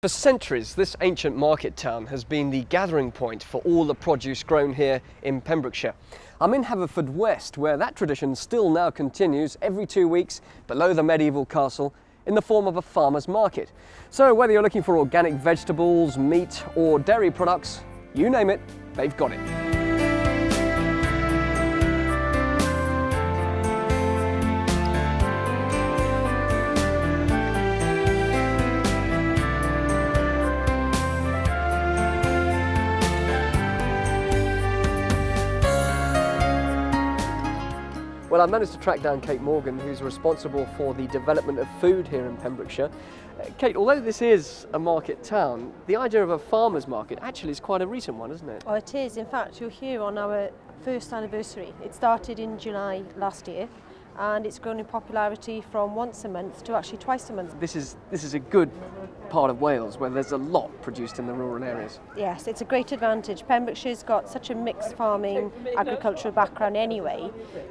For centuries, this ancient market town has been the gathering point for all the produce grown here in Pembrokeshire. I'm in Haverfordwest, where that tradition still now continues every 2 weeks below the medieval castle in the form of a farmers market. So whether you're looking for organic vegetables, meat or dairy products, you name it, they've got it. Well, I managed to track down Kate Morgan, who's responsible for the development of food here in Pembrokeshire. Kate, although this is a market town, the idea of a farmer's market actually is quite a recent one, isn't it? Oh, it is. In fact, you're here on our first anniversary. It started in July last year, and it's grown in popularity from once a month to actually twice a month. This is a good part of Wales where there's a lot produced in the rural areas. Yes, it's a great advantage. Pembrokeshire's got such a mixed farming, agricultural background anyway.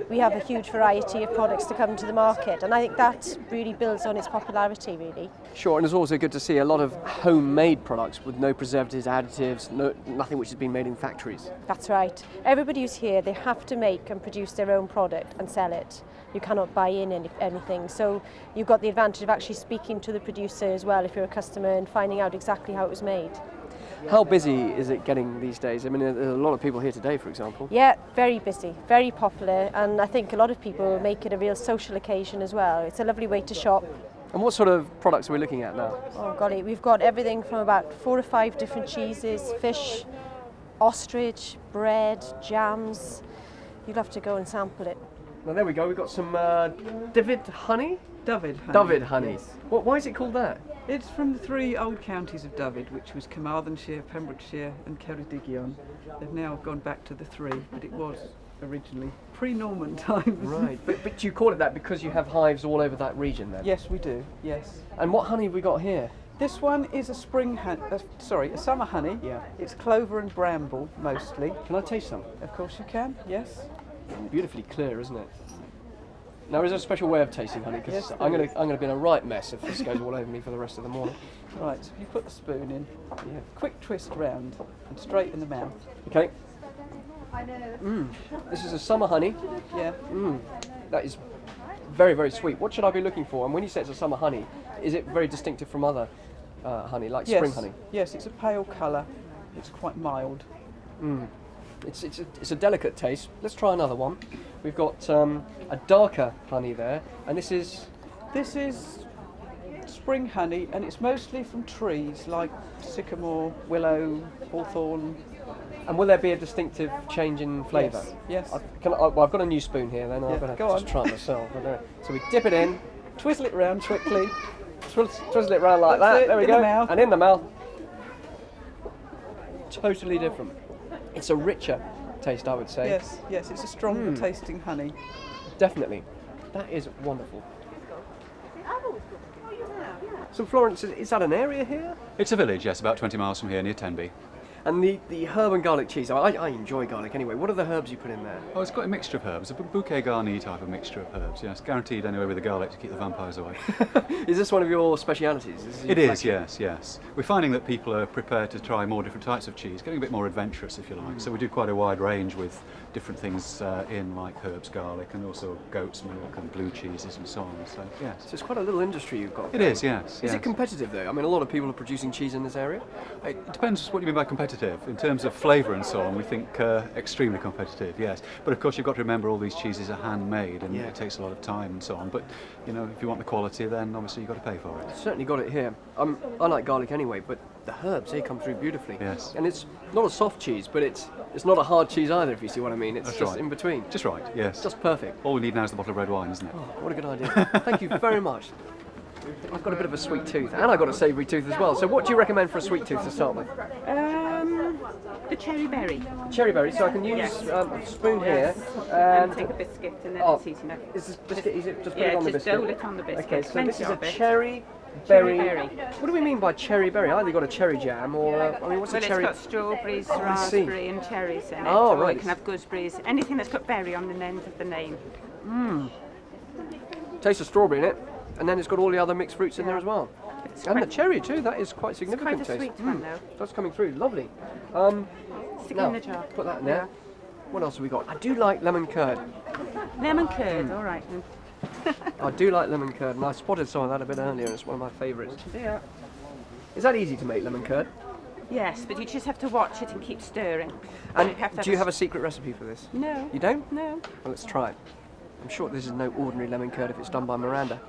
We have a huge variety of products to come to the market, and I think that really builds on its popularity, really. Sure, and it's also good to see a lot of homemade products with no preservatives, additives, nothing which has been made in factories. That's right. Everybody who's here, they have to make and produce their own product and sell it. You cannot buy in anything. So you've got the advantage of actually speaking to the producer as well if you're a customer and finding out exactly how it was made. How busy is it getting these days? I mean, there's a lot of people here today, for example. Yeah, very busy, very popular, and I think a lot of people make it a real social occasion as well. It's a lovely way to shop. And what sort of products are we looking at now? Oh golly, we've got everything from about 4 or 5 different cheeses, fish, ostrich, bread, jams. You'll have to go and sample it. Well, there we go. We've got some David honey? David honey. David honey. Yes. Why is it called that? It's from the 3 old counties of David, which was Carmarthenshire, Pembrokeshire and Ceredigion. They've now gone back to the 3, but it was originally pre-Norman times. Right, but you call it that because you have hives all over that region then? Yes, we do, yes. And what honey have we got here? This one is a a summer honey. Yeah. It's clover and bramble, mostly. Can I taste some? Of course you can, yes. Beautifully clear, isn't it? Now, is there a special way of tasting honey? Because Yes, I'm there going to be in a right mess if this goes all over me for the rest of the morning. Right, so you put the spoon in, Yeah. quick twist round and straight in the mouth. Okay. This is a summer honey. Yeah. That is very, very sweet. What should I be looking for? And when you say it's a summer honey, is it very distinctive from other honey, like spring honey? Yes, it's a pale colour. It's quite mild. It's a delicate taste. Let's try another one. We've got a darker honey there, and this is spring honey, and it's mostly from trees like sycamore, willow, hawthorn. And will there be a distinctive change in flavour? Yes. I've got a new spoon here then, I'm Yeah, going to go just on. try it myself. So we dip it in, Twizzle it round quickly. twizzle it round like That's that, it, there we in go, the mouth. and in the mouth. Totally different. It's a richer taste, I would say. Yes, it's a stronger tasting honey. Definitely. That is wonderful. So Florence, is that an area here? It's a village, yes, about 20 miles from here, near Tenby. And the herb and garlic cheese, I enjoy garlic anyway. What are the herbs you put in there? Oh, it's got a mixture of herbs, a bouquet garni type of mixture of herbs, yes. Guaranteed anyway with the garlic to keep the vampires away. Is this one of your specialities? It is, yes. We're finding that people are prepared to try more different types of cheese, getting a bit more adventurous, if you like. So we do quite a wide range with different things in, like herbs, garlic, and also goat's milk and blue cheeses and so on. So, yes. So it's quite a little industry you've got. It is, yes. Is it competitive though? I mean, a lot of people are producing cheese in this area. It depends what you mean by competitive. In terms of flavour and so on, we think extremely competitive, yes. But of course you've got to remember all these cheeses are handmade and it takes a lot of time and so on. But, you know, if you want the quality, then obviously you've got to pay for it. Certainly got it here. I like garlic anyway, but the herbs, they come through beautifully. Yes. And it's not a soft cheese, but it's not a hard cheese either, if you see what I mean. It's That's just right. in between. Just right, yes. Just perfect. All we need now is the bottle of red wine, isn't it? Oh, what a good idea. Thank you very much. I've got a bit of a sweet tooth, and I've got a savoury tooth as well. So what do you recommend for a sweet tooth to start with? The cherry berry. Cherry berry, so I can use a spoon here. And take a biscuit and then it's easy enough. Is this biscuit easy? Just put Yeah, it on the just biscuit? dole it on the biscuit. Okay, so Plenty this is a of it. cherry berry. Berry. What do we mean by cherry berry? Either got a cherry jam or, what's Well, a cherry? it's got strawberries, I see. raspberry and cherries in it. Oh, or right. you can have gooseberries. Anything that's got berry on the end of the name. Taste of strawberry in it. And then it's got all the other mixed fruits in there as well. And the cherry too, that is quite significant. It's quite a taste. sweet one though. That's coming through, lovely. Stick Now, it in the jar. put that in there. What else have we got? I do like lemon curd. Lemon curd, all right then. I do like lemon curd, and I spotted some of that a bit earlier, and it's one of my favourites. Yeah. Is that easy to make, lemon curd? Yes, but you just have to watch it and keep stirring. And You have to do you have a secret recipe for this? No. You don't? No. Well, let's try it. I'm sure this is no ordinary lemon curd if it's done by Miranda.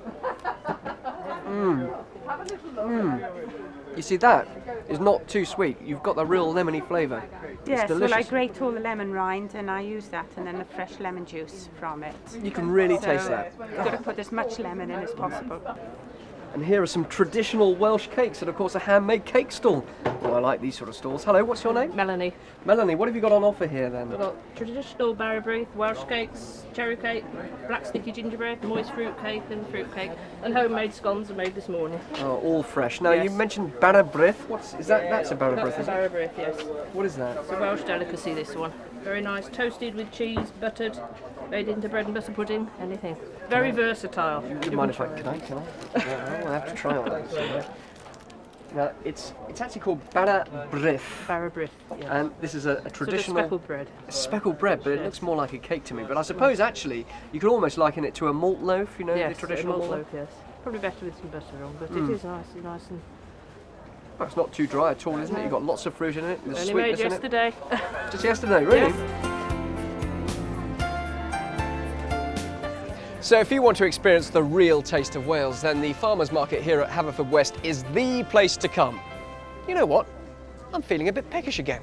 You see, that is not too sweet. You've got the real lemony flavour. Yes, It's delicious. well I grate all the lemon rind and I use that and then the fresh lemon juice from it. You can really So taste that. you've got to put as much lemon in as possible. And here are some traditional Welsh cakes and of course a handmade cake stall. Oh, I like these sort of stalls. Hello, what's your name? Melanie. Melanie, what have you got on offer here then? We've got traditional Barberry, Welsh cakes, cherry cake, black sticky gingerbread, moist fruit cake and fruit cake, and homemade scones are made this morning. Oh, all fresh. Now you Yes. mentioned Barberry. What's is that? That's a Barberry, That's is a it? Barberry, yes. What is that? It's a Welsh delicacy, this one. Very nice, toasted with cheese, buttered, made into bread and butter pudding, anything. Very versatile. Do you mind if I can I? Yeah, I'll have to try on that. Now it's actually called Barberry. Barberry, yeah. And this is a Sort of traditional speckled bread. speckled bread, but it looks more like a cake to me. But I suppose actually you could almost liken it to a malt loaf, you know, Yes, the traditional a malt malt loaf. loaf, yes. Probably better with some butter on, but it is nice and Well, it's not too dry at all, isn't it? You've got lots of fruit in it, there's only made sweetness in it. yesterday. Just yesterday, really? Yes. So if you want to experience the real taste of Wales, then the Farmers Market here at Haverfordwest is the place to come. You know what? I'm feeling a bit peckish again.